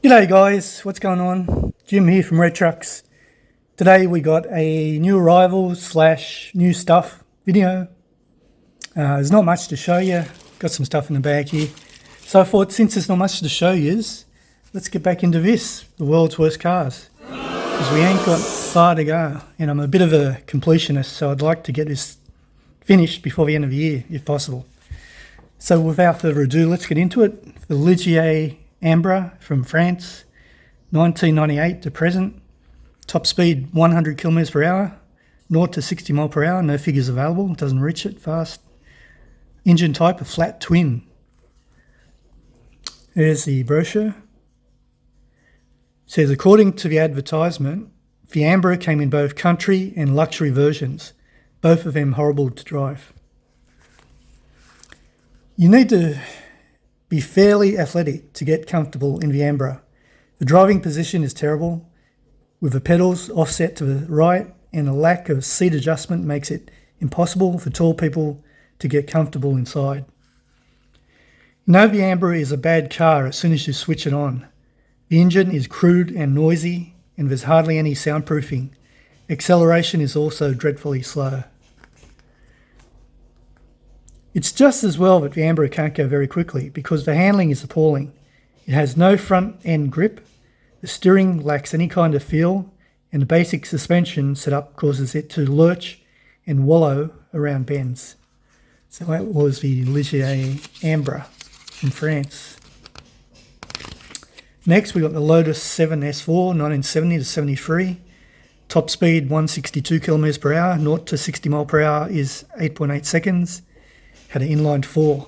G'day guys, what's going on? Jim here from Red Trucks. Today we got a new arrival / new stuff video. There's not much to show you. Got some stuff in the bag here. So I thought since there's not much to show you, let's get back into this, the world's worst cars. Because we ain't got far to go. And I'm a bit of a completionist, so I'd like to get this finished before the end of the year, if possible. So without further ado, let's get into it. The Ligier Ambra from France, 1998 to present. Top speed 100 kilometers per hour, 0 to 60 mile per hour. No figures available. Doesn't reach it fast. Engine type a flat twin. There's the brochure. It says according to the advertisement, the Ambra came in both country and luxury versions. Both of them horrible to drive. You need to be fairly athletic to get comfortable in the Ambra. The driving position is terrible, with the pedals offset to the right, and a lack of seat adjustment makes it impossible for tall people to get comfortable inside. You know the Ambra is a bad car as soon as you switch it on. The engine is crude and noisy, and there's hardly any soundproofing. Acceleration is also dreadfully slow. It's just as well that the Ambra can't go very quickly because the handling is appalling. It has no front end grip, the steering lacks any kind of feel, and the basic suspension setup causes it to lurch and wallow around bends. So that was the Ligier Ambra from France. Next we got the Lotus 7 S4 1970 to 73. Top speed 162 kilometers per hour, 0 to 60 mile per hour is 8.8 seconds. Had an inline 4.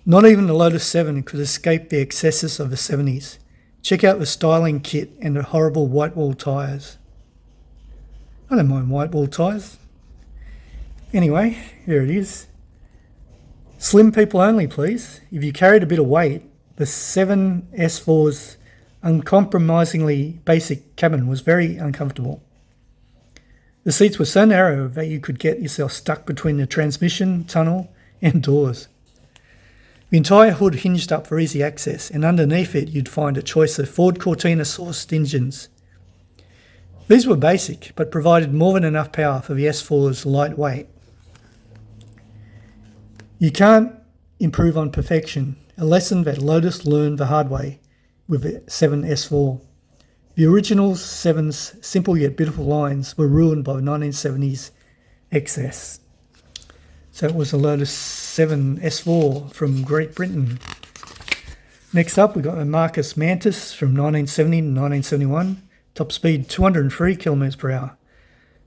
Not even the Lotus 7 could escape the excesses of the 70s. Check out the styling kit and the horrible white wall tyres. I don't mind white wall tyres. Anyway, here it is. Slim people only, please. If you carried a bit of weight, the 7 S4's uncompromisingly basic cabin was very uncomfortable. The seats were so narrow that you could get yourself stuck between the transmission, tunnel and doors. The entire hood hinged up for easy access, and underneath it you'd find a choice of Ford Cortina sourced engines. These were basic, but provided more than enough power for the S4's light weight. You can't improve on perfection, a lesson that Lotus learned the hard way with the 7 S4. The original 7's simple yet beautiful lines were ruined by the 1970s excess. So it was the Lotus 7 S4 from Great Britain. Next up we got a Marcus Mantis from 1970 to 1971. Top speed 203 kilometers per hour.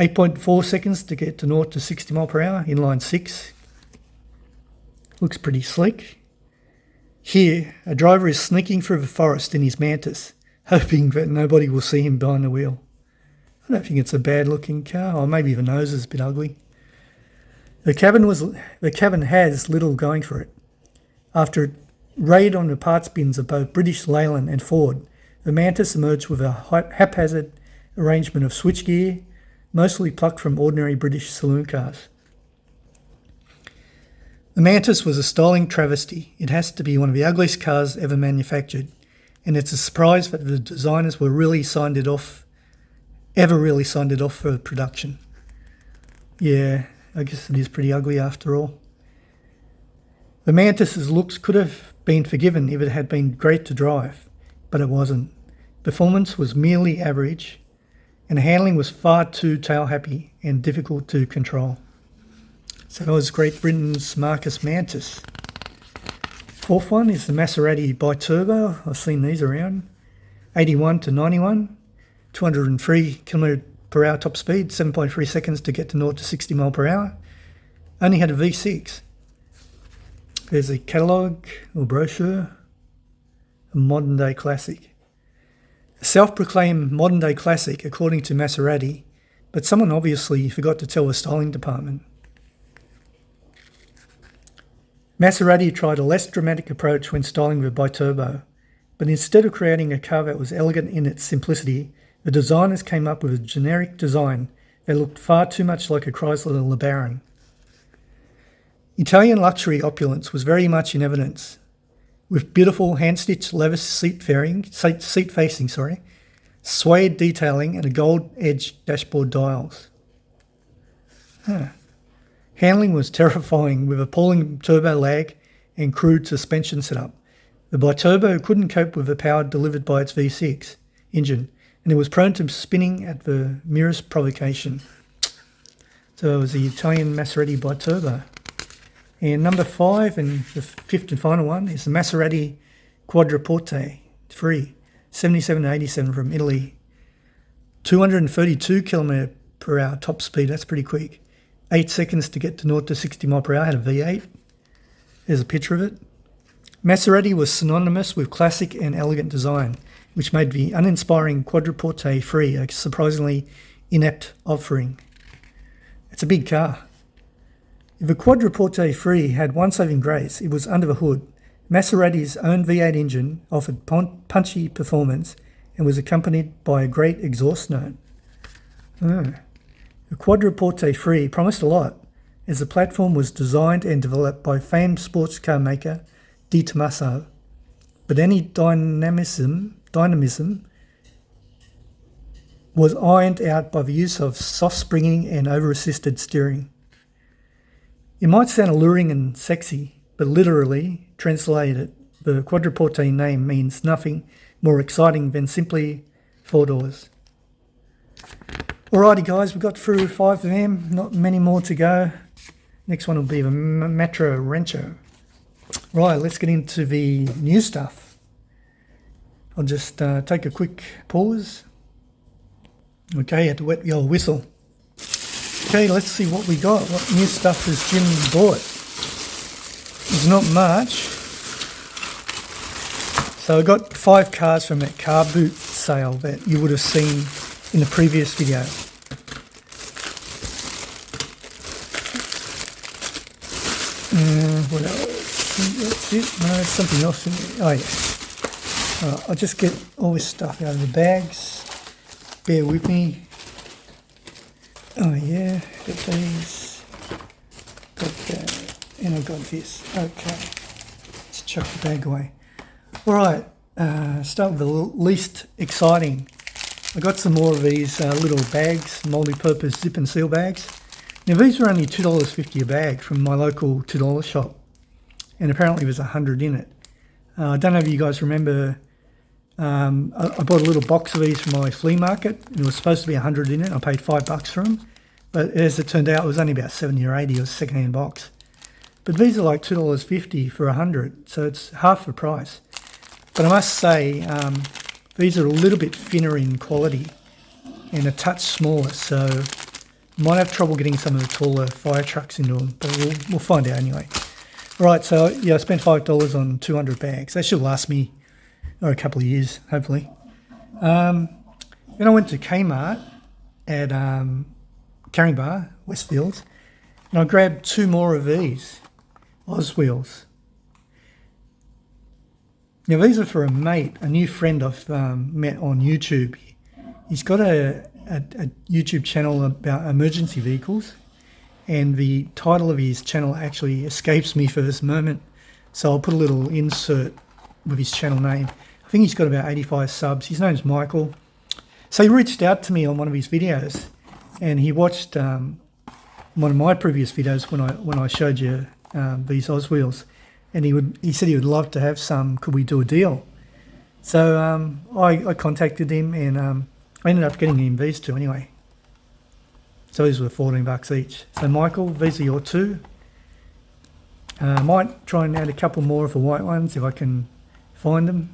8.4 seconds to get to 0 to 60 mile per hour, inline 6. Looks pretty sleek. Here, a driver is sneaking through the forest in his Mantis, hoping that nobody will see him behind the wheel. I don't think it's a bad looking car, or maybe the nose is a bit ugly. The cabin has little going for it. After a raid on the parts bins of both British Leyland and Ford, the Mantis emerged with a haphazard arrangement of switchgear, mostly plucked from ordinary British saloon cars. The Mantis was a styling travesty. It has to be one of the ugliest cars ever manufactured, and it's a surprise that the designers really signed it off for production. Yeah, I guess it is pretty ugly after all. The Mantis's looks could have been forgiven if it had been great to drive, but it wasn't. Performance was merely average, and handling was far too tail-happy and difficult to control. So that was Great Britain's Marcus Mantis. Fourth one is the Maserati Biturbo. I've seen these around. 81 to 91, 203 km per hour top speed, 7.3 seconds to get to 0 to 60 mile per hour. Only had a V6. There's a catalogue or brochure, a modern day classic. A self-proclaimed modern day classic according to Maserati, but someone obviously forgot to tell the styling department. Maserati tried a less dramatic approach when styling the Biturbo, but instead of creating a car that was elegant in its simplicity, the designers came up with a generic design that looked far too much like a Chrysler LeBaron. Italian luxury opulence was very much in evidence, with beautiful hand-stitched leather seat facing, suede detailing and a gold-edged dashboard dials. Handling was terrifying with appalling turbo lag and crude suspension setup. The Biturbo couldn't cope with the power delivered by its V6 engine, and it was prone to spinning at the merest provocation. So it was the Italian Maserati Biturbo. And number 5, and the fifth and final one, is the Maserati Quadriporte 3, 77 to 87 from Italy. 232 km per hour top speed, that's pretty quick. 8 seconds to get to 0 to 60 mile per hour, had a V8. There's a picture of it. Maserati was synonymous with classic and elegant design, which made the uninspiring Quadriporte 3 a surprisingly inept offering. It's a big car. If the Quadriporte 3 had one saving grace, it was under the hood. Maserati's own V8 engine offered punchy performance and was accompanied by a great exhaust note. The Quadriporte 3 promised a lot, as the platform was designed and developed by famed sports car maker Di Tommaso, but any dynamism was ironed out by the use of soft springing and over-assisted steering. It might sound alluring and sexy, but literally, translated, the Quadriporte name means nothing more exciting than simply 4 doors. Alrighty guys, we've got through 5 of them, not many more to go. Next one will be the Matra Rancho. Right, let's get into the new stuff. I'll just take a quick pause. Okay, had to wet the old whistle. Okay, let's see what we got. What new stuff has Jim bought? There's not much. So I got 5 cars from that car boot sale that you would have seen in the previous video. What else? That's it? No, there's something else in there. Oh yeah. Alright, I'll just get all this stuff out of the bags. Bear with me. Oh yeah, got these. Got that. And I've got this. Okay. Let's chuck the bag away. Alright, start with the least exciting. I got some more of these little bags, multi-purpose zip and seal bags. Now these were only $2.50 a bag from my local $2 shop, and apparently there's 100 in it. I don't know if you guys remember, I bought a little box of these from my flea market, and it was supposed to be 100 in it. I paid $5 for them, but as it turned out, it was only about 70 or 80. It was a second-hand box. But these are like $2.50 for 100, so it's half the price. But I must say, these are a little bit thinner in quality and a touch smaller, so might have trouble getting some of the taller fire trucks into them, but we'll find out anyway. Right, so yeah, I spent $5 on 200 bags. That should last me a couple of years, hopefully. Then I went to Kmart at Caringbah, Westfields, and I grabbed 2 more of these Oswheels. Now these are for a mate, a new friend I've met on YouTube. He's got a YouTube channel about emergency vehicles, and the title of his channel actually escapes me for this moment, so I'll put a little insert with his channel name. I think he's got about 85 subs. His name's Michael. So he reached out to me on one of his videos, and he watched one of my previous videos when I showed you these Oswheels, and he said he would love to have some. Could we do a deal? So I contacted him, and I ended up getting him these 2 anyway. So these were $14 each. So Michael, these are your 2. I might try and add a couple more of the white ones if I can find them.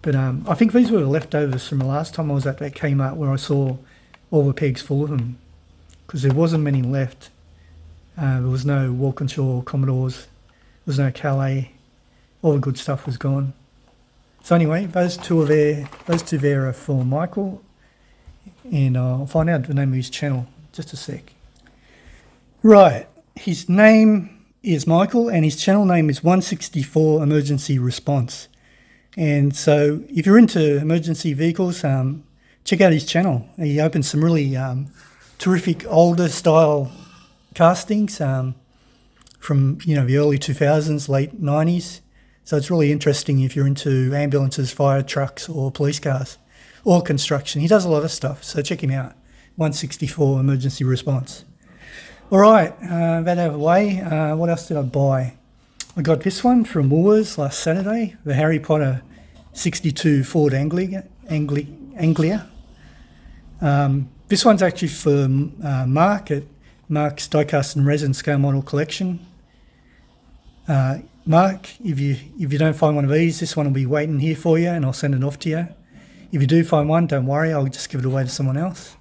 But I think these were the leftovers from the last time I was at that Kmart where I saw all the pegs full of them, because there wasn't many left. There was no Walkinshaw Commodores. There was no Calais. All the good stuff was gone. So anyway, those two there are for Michael, and I'll find out the name of his channel just a sec. Right, his name is Michael, and his channel name is 164 Emergency Response. And so if you're into emergency vehicles, check out his channel. He opens some really terrific older style castings from the early 2000s, late 90s. So it's really interesting if you're into ambulances, fire trucks, or police cars, or construction. He does a lot of stuff, so check him out. 164 emergency response. All right, that out of the way. What else did I buy? I got this one from Woolworths last Saturday, the Harry Potter 62 Ford Anglia. This one's actually for Mark at Mark's Diecast and Resin Scale Model Collection. Mark, if you don't find one of these, this one will be waiting here for you and I'll send it off to you. If you do find one, don't worry, I'll just give it away to someone else.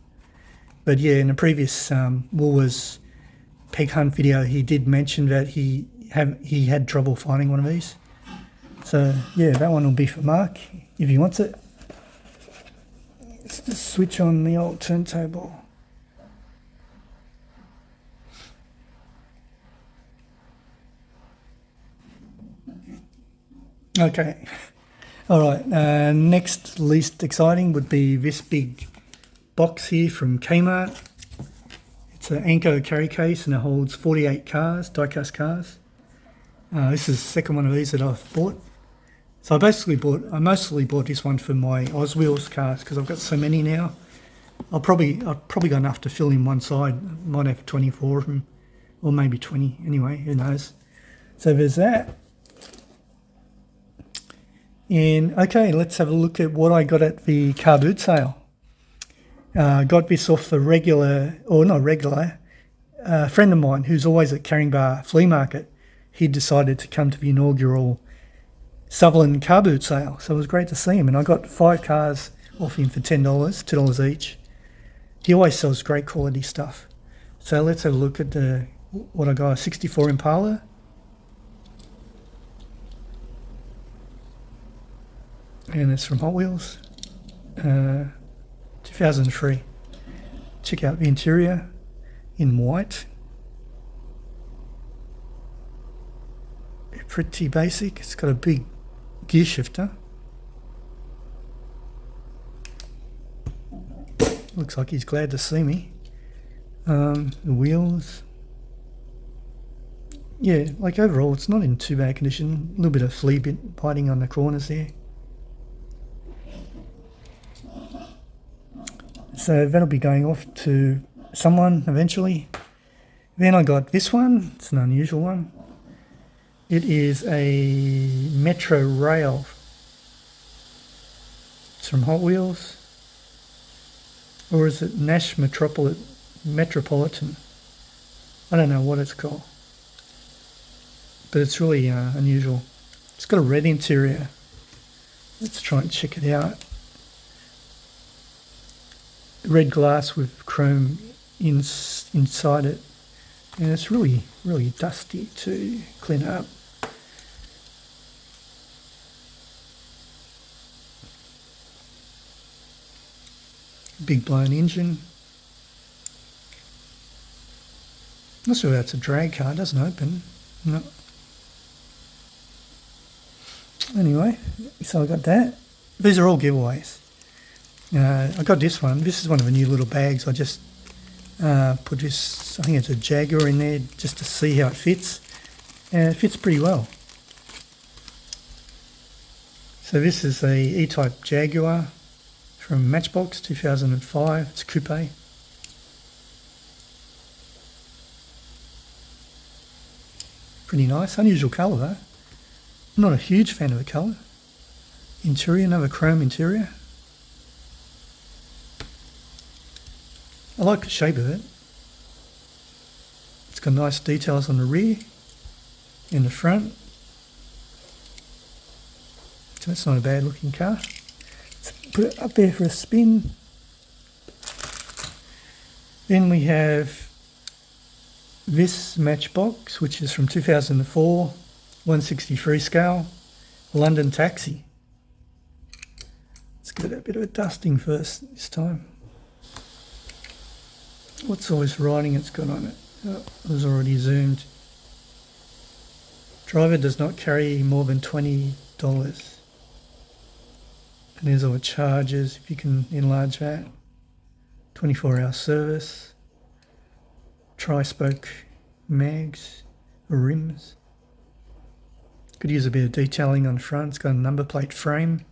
But yeah, in a previous Woolworths peg hunt video, he did mention that he had trouble finding one of these. So yeah, that one will be for Mark if he wants it. Let's just switch on the old turntable. Okay, all right, next least exciting would be this big box here from Kmart. It's an Anko carry case and it holds 48 cars, die-cast cars. This is the second one of these that I've bought. So I mostly bought this one for my Oswheels cars because I've got so many now. I've probably got enough to fill in one side. Might have 24 of them, or maybe 20. Anyway, who knows? So there's that. And okay, let's have a look at what I got at the car boot sale. Got this off the a friend of mine who's always at Caringbah Flea Market. He decided to come to the inaugural Sutherland car boot sale, so it was great to see him. And I got 5 cars off him for $10, $2 each. He always sells great quality stuff. So let's have a look at what I got. A 64 Impala. And it's from Hot Wheels. 2003. Check out the interior in white. Pretty basic. It's got a big gear shifter. Looks like he's glad to see me. The wheels. Yeah, like overall it's not in too bad condition. A little bit of flea biting on the corners there. So that'll be going off to someone eventually. Then I got this one. It's an unusual one. It is a Metro Rail. It's from Hot Wheels. Or is it Nash Metropolitan? I don't know what it's called. But it's really unusual. It's got a red interior. Let's try and check it out. Red glass with chrome inside it. And it's really, really dusty to clean up. Big blown engine. Not sure that's a drag car, it doesn't open. No. Anyway, so I got that. These are all giveaways. I got this one. This is one of the new little bags. I just put this, I think it's a Jaguar in there just to see how it fits. And it fits pretty well. So this is a E-Type Jaguar from Matchbox 2005. It's coupe. Pretty nice. Unusual colour though. I'm not a huge fan of the colour. Interior, another chrome interior. I like the shape of it. It's got nice details on the rear, in the front. So that's not a bad looking car. Let's put it up there for a spin. Then we have this Matchbox, which is from 2004, 163 scale, London Taxi. Let's give it a bit of a dusting first this time. What's all this writing it's got on it? Oh, it was already zoomed. Driver does not carry more than $20. And there's all the charges, if you can enlarge that. 24-hour service. Tri-spoke mags or rims. Could use a bit of detailing on the front. It's got a number plate frame.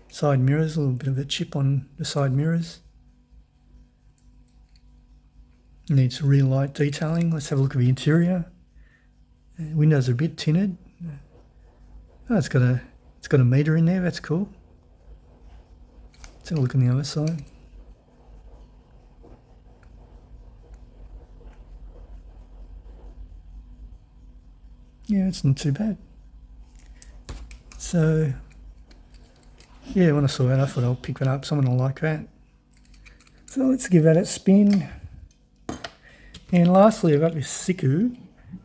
Side mirrors, a little bit of a chip on the side mirrors. Needs real light detailing. Let's have a look at the interior. Windows are a bit tinted. Oh, it's got a meter in there. That's cool. Let's have a look on the other side. Yeah, it's not too bad. So, yeah, when I saw that, I thought I'll pick that up. Someone will like that. So let's give that a spin. And lastly, I've got this Siku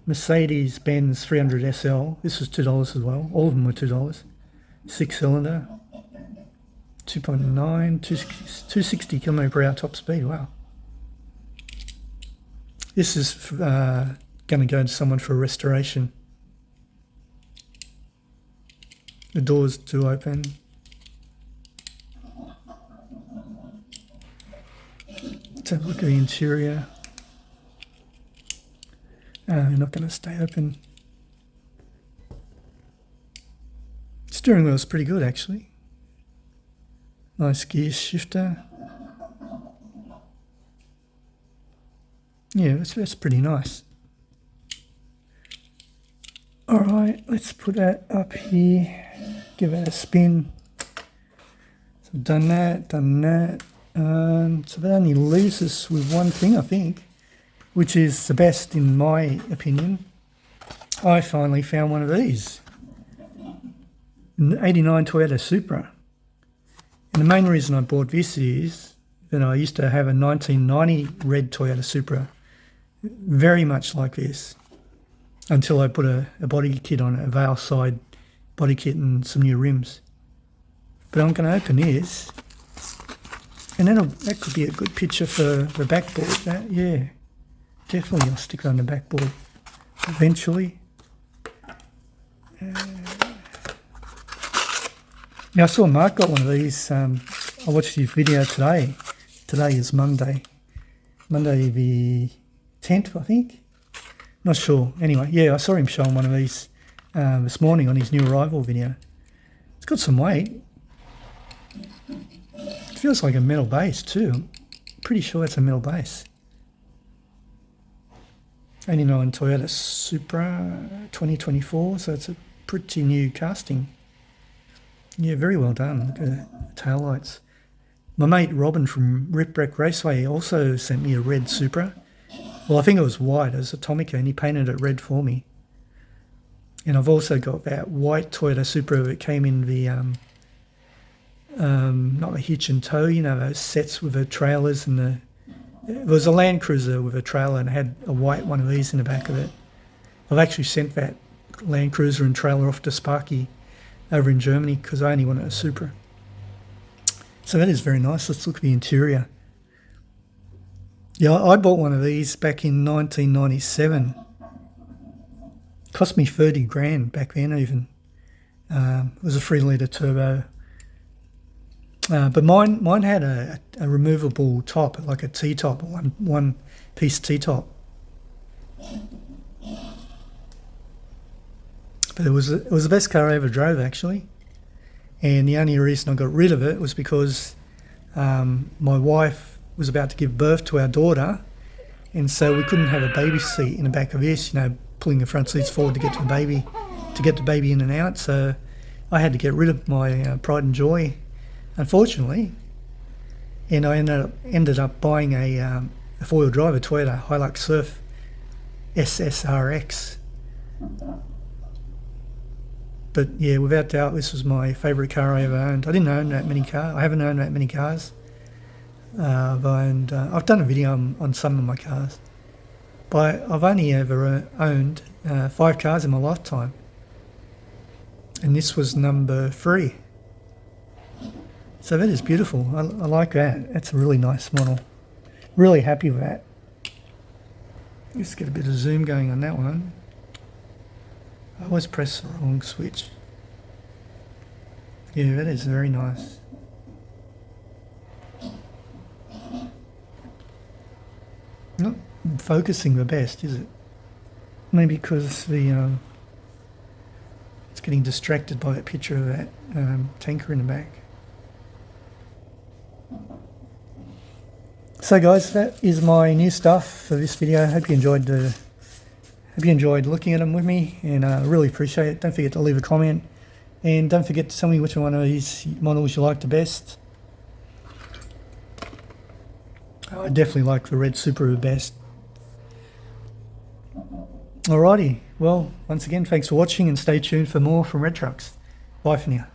Mercedes-Benz 300 SL. This was $2 as well. All of them were $2. 6-cylinder, 2.9, 260 km/h top speed. Wow. This is going to go to someone for restoration. The doors do open. Let's have a look at the interior. They're not going to stay open. Steering wheel's pretty good actually. Nice gear shifter. Yeah, that's pretty nice. Alright, let's put that up here. Give it a spin. So done that. So that only leaves us with one thing, I think, which is the best in my opinion. I finally found one of these. An 89 Toyota Supra. And the main reason I bought this is that I used to have a 1990 red Toyota Supra, very much like this, until I put a body kit on it, a Vale side body kit and some new rims. But I'm going to open this, and that could be a good picture for the backboard. Yeah, definitely I'll stick it on the backboard eventually. Now I saw Mark got one of these. I watched his video today. Today is Monday the 10th, I think. Not sure. Anyway, yeah, I saw him showing one of these this morning on his new arrival video. It's got some weight. It feels like a metal base too. I'm pretty sure it's a metal base. 89 Toyota Supra 2024, so it's a pretty new casting. Yeah, very well done. Look at the taillights. My mate Robin from Ripwreck Raceway also sent me a red Supra. Well, I think it was white. It was a Tomica, and he painted it red for me. And I've also got that white Toyota Supra that came in the, not the hitch and tow, you know, those sets with the trailers and the... It was a Land Cruiser with a trailer and it had a white one of these in the back of it. I've actually sent that Land Cruiser and trailer off to Sparky over in Germany because I only wanted a Supra. So that is very nice. Let's look at the interior. Yeah, I bought one of these back in 1997. Cost me 30 grand back then even. It was a 3-litre turbo. But mine had a removable top, like a T-top, one piece T-top. But it was the best car I ever drove actually. And the only reason I got rid of it was because my wife was about to give birth to our daughter, and so we couldn't have a baby seat in the back of this, you know, pulling the front seats forward to get the baby in and out. So I had to get rid of my pride and joy, unfortunately, and I ended up buying a four-wheel drive, a Toyota Hilux Surf SSRX. But yeah, without doubt, this was my favourite car I ever owned. I didn't own that many cars. I haven't owned that many cars. I've done a video on some of my cars, but I've only ever owned 5 cars in my lifetime, and this was number 3. So that is beautiful. I like that. That's a really nice model. Really happy with that. Let's get a bit of zoom going on that one. I always press the wrong switch. Yeah, that is very nice. Not focusing the best, is it? Maybe because the getting distracted by that picture of that tanker in the back. So guys, that is my new stuff for this video. I hope you enjoyed looking at them with me, and I really appreciate it. Don't forget to leave a comment, and don't forget to tell me which one of these models you like the best. I definitely like the red Subaru best. Alrighty, well, once again, thanks for watching, and stay tuned for more from Red Trucks. Bye for now.